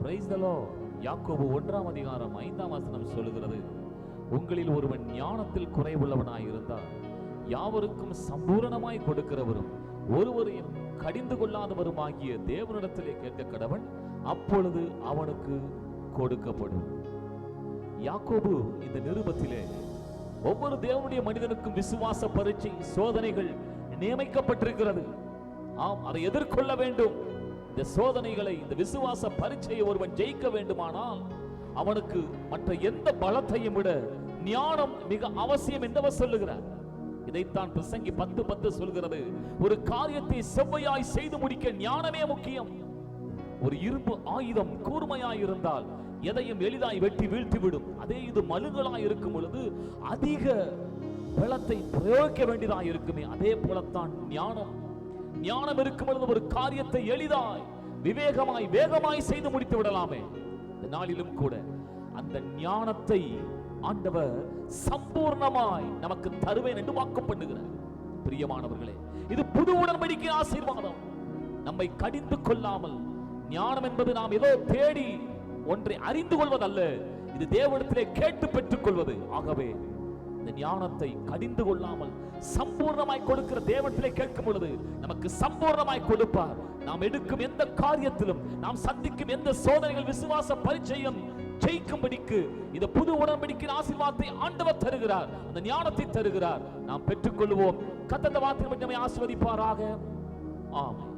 Praise the Lord. யாக்கோபு 1ஆம் அதிகாரம் 5ஆம் வசனம் சொல்லுகிறது, உங்களில் ஒருவன் ஞானத்தில் குறைவுள்ளவனாய் இருந்தால் யாவருக்கும் சம்பூரணமாய் கொடுக்கிறவரும் ஒருவரையும் கடிந்து கொள்ளாதவருமாகிய தேவனிடத்திலே கேட்க கடவன், அப்பொழுது அவனுக்கு கொடுக்கப்படும். யாக்கோபு இந்த நிருபத்திலே ஒவ்வொரு தேவனுடைய மனிதனுக்கும் விசுவாச பரீட்சை சோதனைகள் நியமிக்கப்பட்டிருக்கிறது. ஆம், அதை எதிர்கொள்ள வேண்டும். இந்த சோதனைகளை, இந்த விசுவாச பரீட்சையை ஒருவன் ஜெயிக்க வேண்டுமானால் அவனுக்கு மற்ற எந்த பலத்தையும் விட ஞானம் மிக அவசியம் என்றவர் சொல்லுகிறார். இதைத்தான் பிரசங்கி 10:10 சொல்கிறது, ஒரு காரியத்தை செவ்வையாய் செய்து முடிக்க ஞானமே முக்கியம். ஒரு இரும்பு ஆயுதம் கூர்மையாய் இருந்தால் எதையும் எளிதாய் வெட்டி வீழ்த்திவிடும். அதே இது மழுங்கலாய் இருக்கும் பொழுது அதிக பலத்தை பிரயோகிக்க வேண்டியதாய் இருக்குமே. அதே போலத்தான் ஞானம். ஞானம் இருக்கும் பொழுது ஒரு காரியத்தை எளிதாய், விவேகமாய், வேகமாய் செய்து முடித்து விடலாமே. இந்த நாளிலும் கூட அந்த ஞானத்தை ஆண்டவர் சம்பூர்ணமாய் நமக்கு தருவேன் என்று வாக்கு பண்ணுகிறார். பிரியமானவர்களே, இது புது உடன்படிக்கை ஆசீர்வாதம். நம்மை கடிந்து கொள்ளாமல், ஞானம் என்பது நாம் ஏதோ தேடி ஒன்றை அறிந்து கொள்வதல்ல, இது தேவனிடத்திலே கேட்டு பெற்றுக் கொள்வது. ஆகவே இந்த ஞானத்தை கடிந்து கொள்ளாமல் சம்பூர்ணமாய் கொடுக்கிற தேவனிடத்திலே கேட்கும் பொழுது நமக்கு சம்பூர்ணமாய் கொடுப்பார். நாம் எடுக்கும் எந்த காரியத்திலும், நாம் சந்திக்கும் எந்த சோதனைகள், விசுவாச பரீட்சையும் ஜெயிக்கும்படிக்கு இந்த புது உடன்படிக்கையின் ஆசீர்வாதத்தை ஆண்டவர் தருகிறார். அந்த ஞானத்தை தருகிறார். நாம் பெற்றுக்கொள்வோம். கர்த்தர் இந்த வார்த்தையை நம்மை ஆசீர்வதிப்பாராக. ஆமென்.